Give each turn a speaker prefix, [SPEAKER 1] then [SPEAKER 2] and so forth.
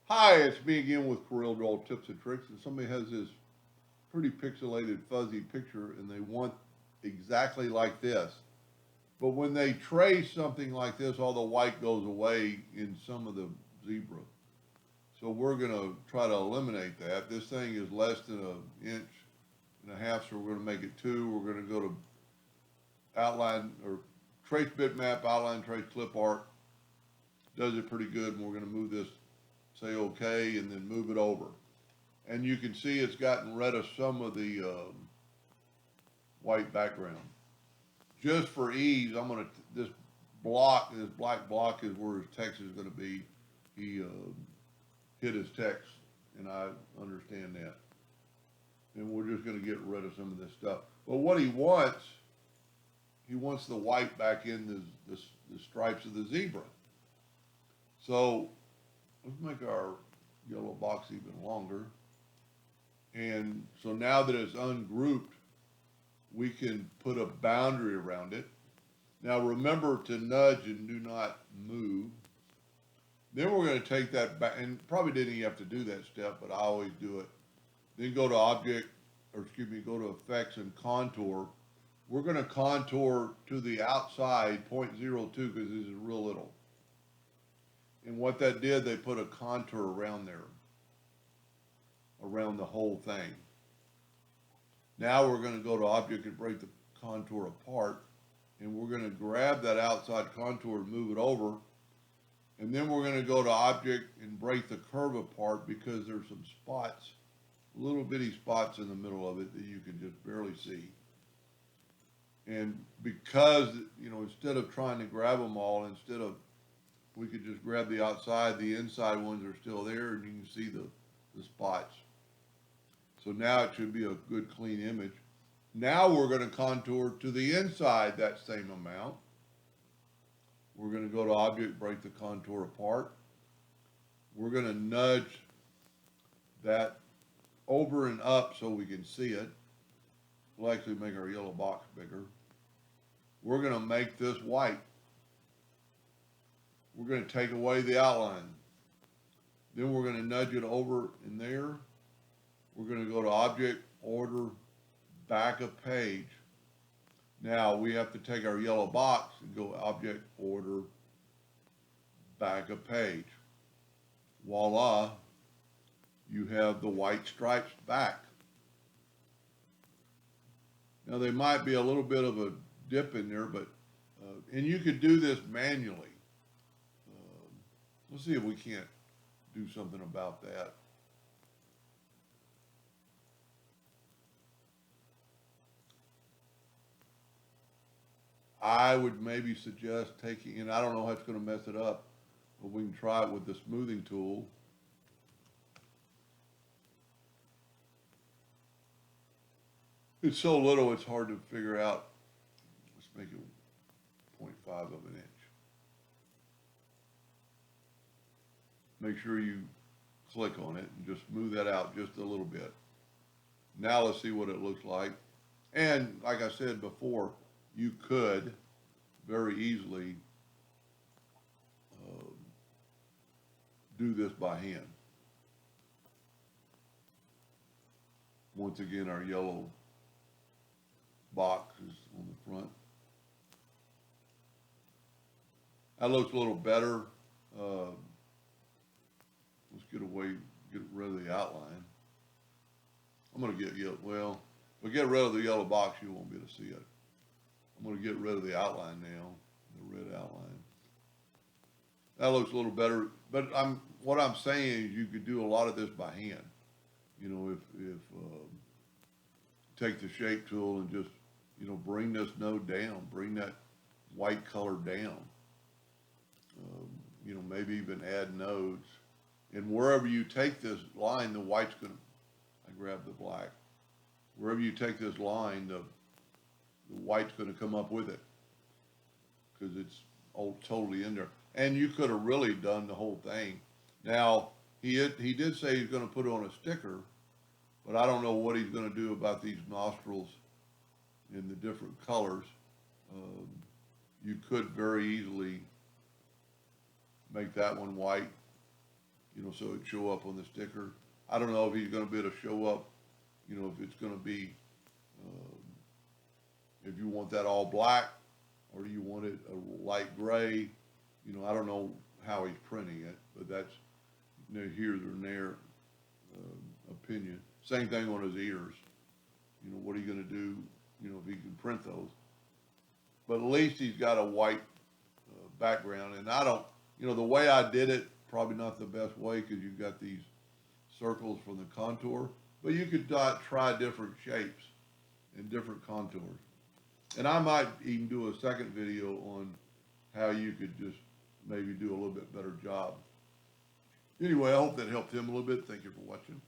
[SPEAKER 1] Hi, it's me again with Corel Draw Tips and Tricks. And somebody has this pretty pixelated, fuzzy picture, and they want exactly like this. But when they trace something like this, all the white goes away in some of the zebra. So we're going to try to eliminate that. This thing is less than an inch and a half, so we're going to make it two. We're going to go to outline or trace bitmap, outline trace clip art. Does it pretty good, and we're going to move this, say okay, and then move it over. And you can see it's gotten rid of some of the white background. Just for ease, I'm gonna this this black block is where his text is going to be. He hit his text, and I understand that. And we're just going to get rid of some of this stuff. But what he wants the white back in the stripes of the zebra. So let's make our yellow box even longer. And so now that it's ungrouped, we can put a boundary around it. Now remember to nudge and do not move. Then we're going to take that back, and probably didn't even have to do that step, but I always do it. Then go to object, or excuse me, go to effects and contour. We're going to contour to the outside 0.02 because this is real little. And what that did, they put a contour around there, around the whole thing. Now we're going to go to object and break the contour apart, and we're going to grab that outside contour and move it over. And then we're going to go to object and break the curve apart because there's some spots, little bitty spots in the middle of it that you can just barely see. And because, instead of trying to grab them all, we could just grab the outside, the inside ones are still there, and you can see the spots. So now it should be a good clean image. Now we're going to contour to the inside that same amount. We're going to go to object, break the contour apart. We're going to nudge that over and up so we can see it. We'll actually make our yellow box bigger. We're going to make this white. We're going to take away the outline. Then we're going to nudge it over in there. We're going to go to object, order, back a page. Now we have to take our yellow box and go object, order, back a page. Voila, you have the white stripes back. Now there might be a little bit of a dip in there, but and you could do this manually. Let's see if we can't do something about that. I would maybe suggest taking, and I don't know how it's going to mess it up, but we can try it with the smoothing tool. It's so little, it's hard to figure out. Let's make it 0.5 of an inch. Make sure you click on it and just move that out just a little bit. Now let's see what it looks like. And like I said before, you could very easily uh, do this by hand. Once again, our yellow box is on the front. That looks a little better. Uh, let's get rid of the outline. I'm going to if we get rid of the yellow box, you won't be able to see it. I'm going to get rid of the outline now, the red outline. That looks a little better, but what I'm saying is you could do a lot of this by hand. If take the shape tool and just bring this node down, bring that white color down. Maybe even add nodes, and wherever you take this line, the white's going to. I grab the black. Wherever you take this line, the white's going to come up with it because it's all totally in there. And you could have really done the whole thing. Now, he did say he's going to put on a sticker, but I don't know what he's going to do about these nostrils in the different colors. You could very easily make that one white you know, so it'd show up on the sticker. I don't know if he's gonna be able to show up, you know, if it's gonna be, if you want that all black, or do you want it a light gray? You know, I don't know how he's printing it, but that's neither here nor there opinion. Same thing on his ears. You know, what are you gonna do, you know, if he can print those? But at least he's got a white background, and I don't, you know, the way I did it, probably not the best way, because you've got these circles from the contour, but you could try different shapes and different contours. And I might even do a second video on how you could just maybe do a little bit better job. Anyway, I hope that helped him a little bit. Thank you for watching.